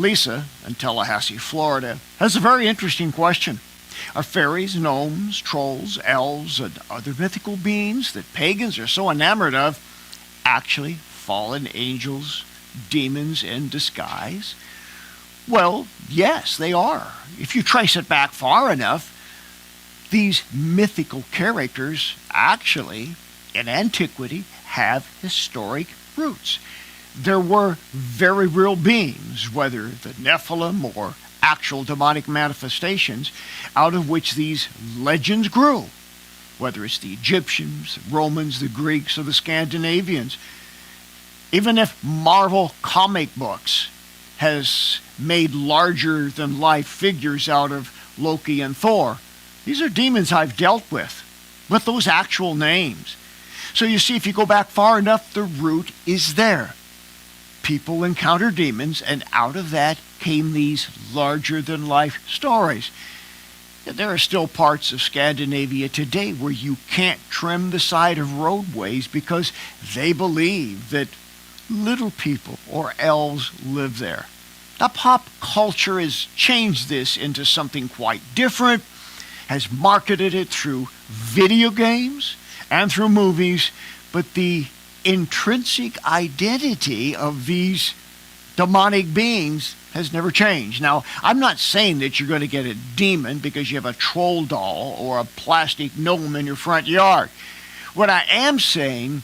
Lisa in Tallahassee, Florida, has a very interesting question. Are fairies, gnomes, trolls, elves, and other mythical beings that pagans are so enamored of actually fallen angels, demons in disguise? Well, yes, they are. If you trace it back far enough, these mythical characters actually, in antiquity, have historic roots. There were very real beings, whether the Nephilim or actual demonic manifestations, out of which these legends grew, whether it's the Egyptians, the Romans, the Greeks, or the Scandinavians. Even if Marvel comic books has made larger-than-life figures out of Loki and Thor, these are demons I've dealt with those actual names. So you see, if you go back far enough, the root is there. People encounter demons, and out of that came these larger-than-life stories. There are still parts of Scandinavia today where you can't trim the side of roadways because they believe that little people or elves live there. Now, pop culture has changed this into something quite different, has marketed it through video games and through movies, but the intrinsic identity of these demonic beings has never changed. Now, I'm not saying that you're going to get a demon because you have a troll doll or a plastic gnome in your front yard. What I am saying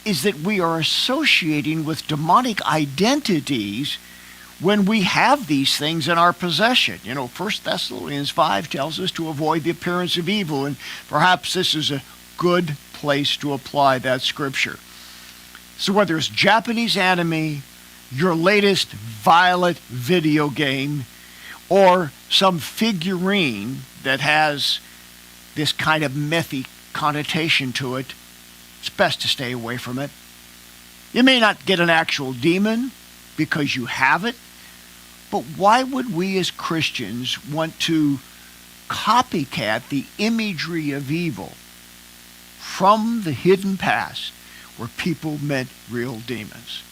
is that we are associating with demonic identities when we have these things in our possession. 1 Thessalonians 5 tells us to avoid the appearance of evil, and perhaps this is a good place to apply that scripture. So whether it's Japanese anime, your latest violent video game, or some figurine that has this kind of mythic connotation to it, it's best to stay away from it. You may not get an actual demon because you have it, but why would we as Christians want to copycat the imagery of evil from the hidden past where people met real demons?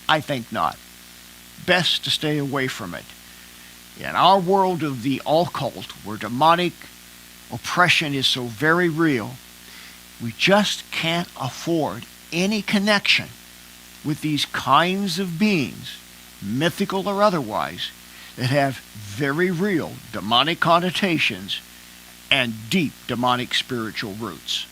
I think not. Best to stay away from it. In our world of the occult, where demonic oppression is so very real, we just can't afford any connection with these kinds of beings, mythical or otherwise, that have very real demonic connotations and deep demonic spiritual roots.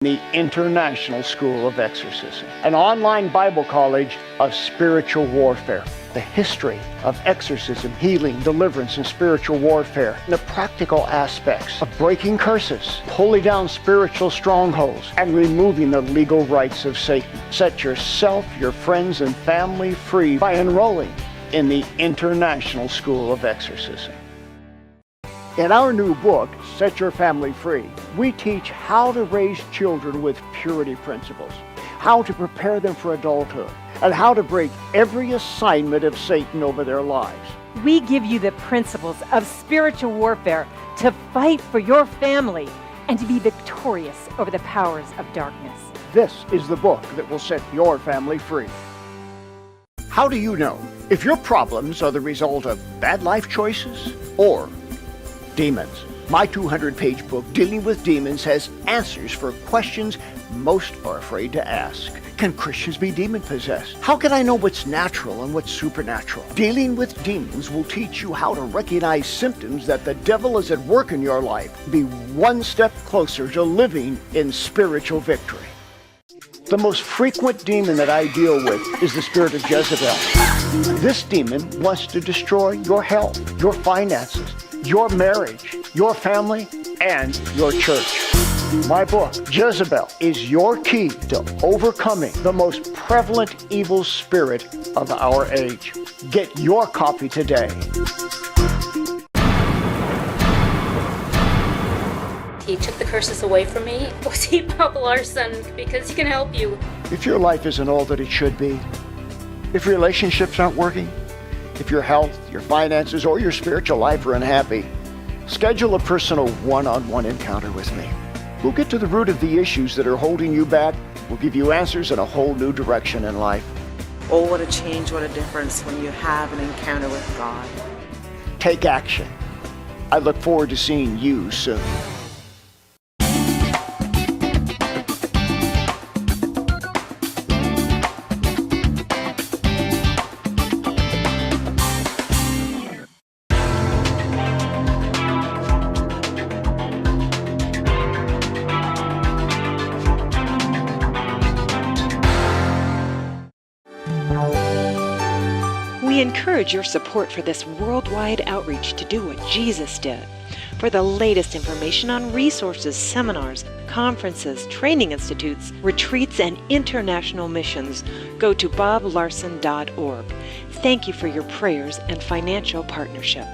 The International School of Exorcism, an online Bible college of spiritual warfare. The history of exorcism, healing, deliverance, and spiritual warfare. The practical aspects of breaking curses, pulling down spiritual strongholds, and removing the legal rights of Satan. Set yourself, your friends, and family free by enrolling in the International School of Exorcism. In our new book, Set Your Family Free, we teach how to raise children with purity principles, how to prepare them for adulthood, and how to break every assignment of Satan over their lives. We give you the principles of spiritual warfare to fight for your family and to be victorious over the powers of darkness. This is the book that will set your family free. How do you know if your problems are the result of bad life choices or demons? My 200-page book, Dealing with Demons, has answers for questions most are afraid to ask. Can Christians be demon-possessed? How can I know what's natural and what's supernatural? Dealing with Demons will teach you how to recognize symptoms that the devil is at work in your life. Be one step closer to living in spiritual victory. The most frequent demon that I deal with is the spirit of Jezebel. This demon wants to destroy your health, your finances, your marriage, your family, and your church. My book, Jezebel, is your key to overcoming the most prevalent evil spirit of our age. Get your copy today. He took the curses away from me. Was he Bob Larson? Because he can help you. If your life isn't all that it should be, if relationships aren't working, if your health, your finances, or your spiritual life are unhappy, schedule a personal one-on-one encounter with me. We'll get to the root of the issues that are holding you back. We'll give you answers and a whole new direction in life. Oh, what a change, what a difference when you have an encounter with God. Take action. I look forward to seeing you soon. We encourage your support for this worldwide outreach to do what Jesus did. For the latest information on resources, seminars, conferences, training institutes, retreats, and international missions, go to boblarson.org. Thank you for your prayers and financial partnership.